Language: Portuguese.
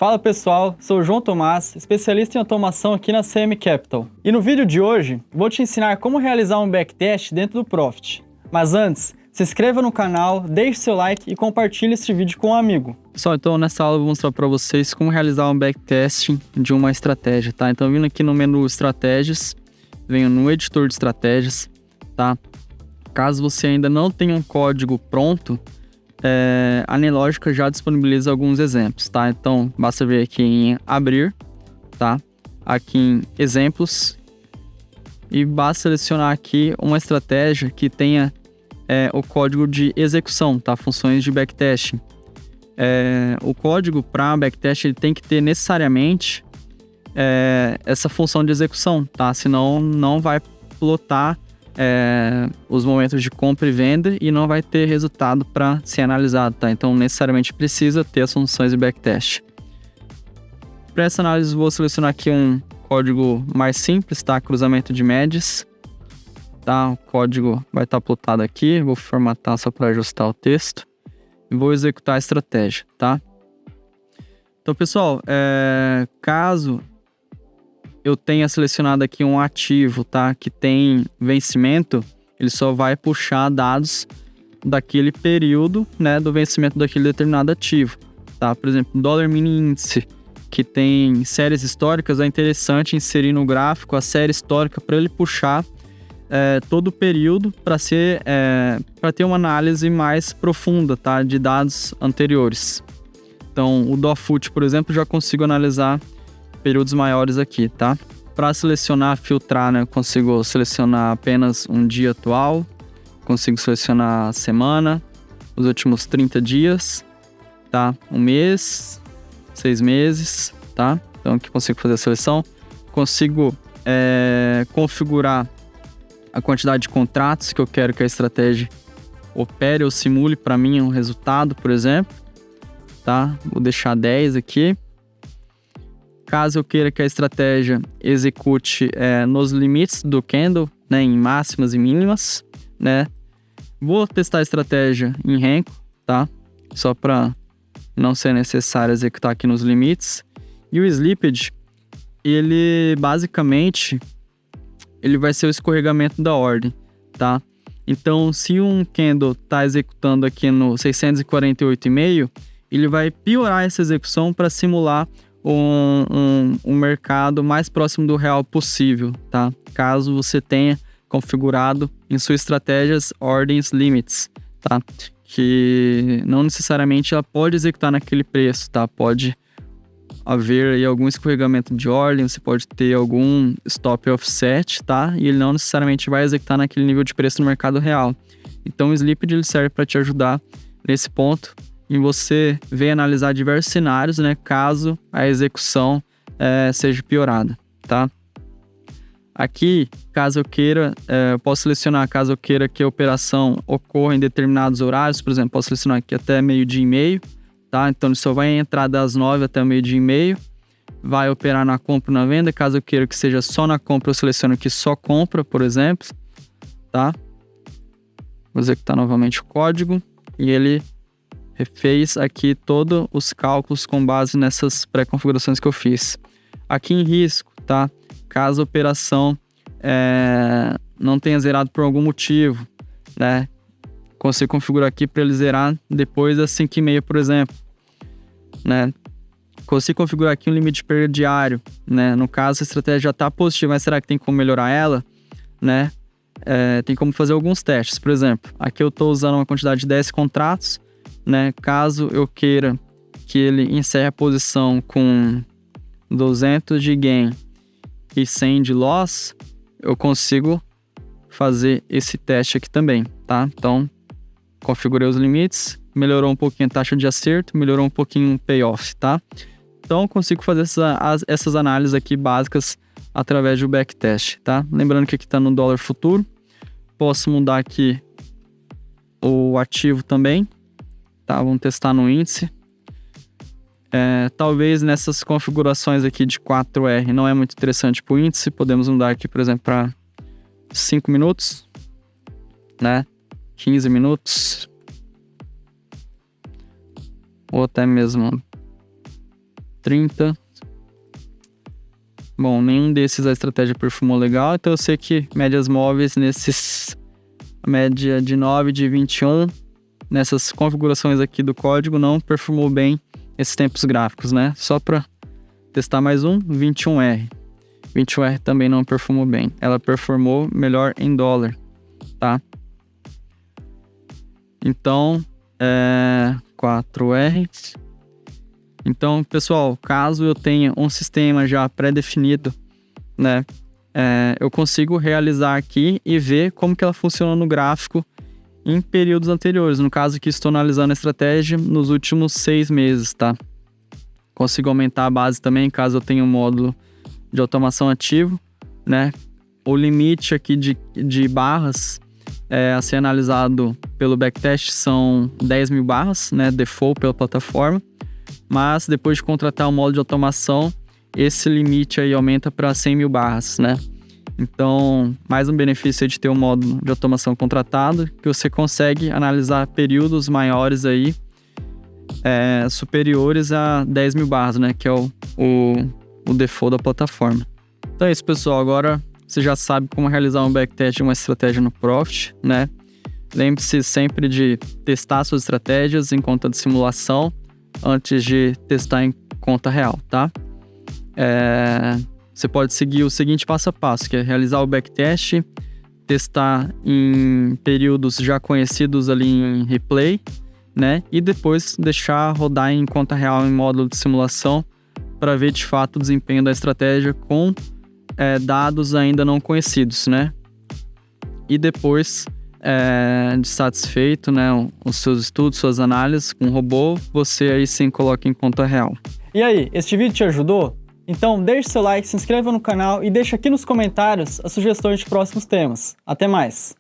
Fala pessoal, sou o João Tomás, especialista em automação aqui na CM Capital. E no vídeo de hoje, vou te ensinar como realizar um backtest dentro do Profit. Mas antes, se inscreva no canal, deixe seu like e compartilhe este vídeo com um amigo. Pessoal, então nessa aula eu vou mostrar para vocês como realizar um backtesting de uma estratégia, tá? Então vindo aqui no menu Estratégias, venho no editor de estratégias, tá? Caso você ainda não tenha um código pronto, a Nelogica já disponibiliza alguns exemplos, tá? Então, basta vir aqui em abrir, tá? Aqui em exemplos e basta selecionar aqui uma estratégia que tenha o código de execução, tá? Funções de backtesting. O código para backtest ele tem que ter necessariamente essa função de execução, tá? Senão não vai plotar os momentos de compra e venda e não vai ter resultado para ser analisado, tá? Então necessariamente precisa ter as funções de backtest. Para essa análise vou selecionar aqui um código mais simples, tá? Cruzamento de médias, tá? O código vai estar plotado aqui, vou formatar só para ajustar o texto e vou executar a estratégia, tá? Então pessoal, caso eu tenha selecionado aqui um ativo, tá? Que tem vencimento, ele só vai puxar dados daquele período, né? Do vencimento daquele determinado ativo, tá? Por exemplo, dólar mini índice, que tem séries históricas, é interessante inserir no gráfico a série histórica para ele puxar todo o período para ter uma análise mais profunda, tá? De dados anteriores. Então, o DOFUT, por exemplo, já consigo analisar períodos maiores aqui, tá? Para selecionar, filtrar, né? Eu consigo selecionar apenas um dia atual, consigo selecionar a semana, os últimos 30 dias, tá? Um mês, 6 meses, tá? Então aqui consigo fazer a seleção, consigo configurar a quantidade de contratos que eu quero que a estratégia opere ou simule para mim um resultado, por exemplo, tá? Vou deixar 10 aqui. Caso eu queira que a estratégia execute nos limites do candle, né, em máximas e mínimas, né, vou testar a estratégia em Renko, tá? Só para não ser necessário executar aqui nos limites. E o Slippage, ele basicamente ele vai ser o escorregamento da ordem, tá? Então, se um candle está executando aqui no 648,5, ele vai piorar essa execução para simular um mercado mais próximo do real possível, tá? Caso você tenha configurado em suas estratégias ordens limits, tá? Que não necessariamente ela pode executar naquele preço, tá? Pode haver aí algum escorregamento de ordem, você pode ter algum stop offset, tá? E ele não necessariamente vai executar naquele nível de preço no mercado real. Então o Slippage ele serve para te ajudar nesse ponto, em você ver e analisar diversos cenários, né, caso a execução seja piorada, tá? Aqui, caso eu queira, eu posso selecionar caso eu queira que a operação ocorra em determinados horários, por exemplo, posso selecionar aqui até 12:30, tá? Então ele só vai entrar das 9 até 12:30, vai operar na compra e na venda. Caso eu queira que seja só na compra, eu seleciono aqui só compra, por exemplo, tá? Vou executar novamente o código e ele fez aqui todos os cálculos com base nessas pré-configurações que eu fiz. Aqui em risco, tá? Caso a operação não tenha zerado por algum motivo, né? Consigo configurar aqui para ele zerar depois das 5:30, por exemplo, né? Consigo configurar aqui um limite de perda diário, né? No caso, a estratégia já está positiva, mas será que tem como melhorar ela, né? Tem como fazer alguns testes. Por exemplo, aqui eu estou usando uma quantidade de 10 contratos, né? Caso eu queira que ele encerre a posição com 200 de gain e 100 de loss, eu consigo fazer esse teste aqui também, tá? Então, configurei os limites, melhorou um pouquinho a taxa de acerto, melhorou um pouquinho o payoff, tá? Então, eu consigo fazer essas análises aqui básicas através do backtest, tá? Lembrando que aqui está no dólar futuro, posso mudar aqui o ativo também, tá? Vamos testar no índice. Talvez nessas configurações aqui de 4R não é muito interessante para o índice. Podemos mudar aqui, por exemplo, para 5 minutos, né? 15 minutos. Ou até mesmo 30. Bom, nenhum desses a estratégia perfumou legal, então eu sei que médias móveis nesses, média de 9, de 21, nessas configurações aqui do código não perfumou bem esses tempos gráficos, né? Só para testar mais um, 21R. 21R também não perfumou bem, ela performou melhor em dólar, tá? Então, 4R. Então, pessoal, caso eu tenha um sistema já pré-definido, né, eu consigo realizar aqui e ver como que ela funciona no gráfico em períodos anteriores. No caso aqui, estou analisando a estratégia nos últimos 6 meses, tá? Consigo aumentar a base também, caso eu tenha um módulo de automação ativo, né? O limite aqui de barras a ser analisado pelo backtest são 10.000 barras, né? Default pela plataforma. Mas depois de contratar um módulo de automação, esse limite aí aumenta para 100.000 barras, né? Então, mais um benefício de ter um módulo de automação contratado, que você consegue analisar períodos maiores aí, superiores a 10.000 barras, né? Que é o default da plataforma. Então é isso, pessoal. Agora você já sabe como realizar um backtest de uma estratégia no Profit, né? Lembre-se sempre de testar suas estratégias em conta de simulação antes de testar em conta real, tá? Você pode seguir o seguinte passo a passo, que é realizar o backtest, testar em períodos já conhecidos ali em replay, né? E depois deixar rodar em conta real em módulo de simulação para ver de fato o desempenho da estratégia com dados ainda não conhecidos, né? E depois, de satisfeito, né, os seus estudos, suas análises com o robô, você aí sim coloca em conta real. E aí, este vídeo te ajudou? Então deixe seu like, se inscreva no canal e deixe aqui nos comentários as sugestões de próximos temas. Até mais!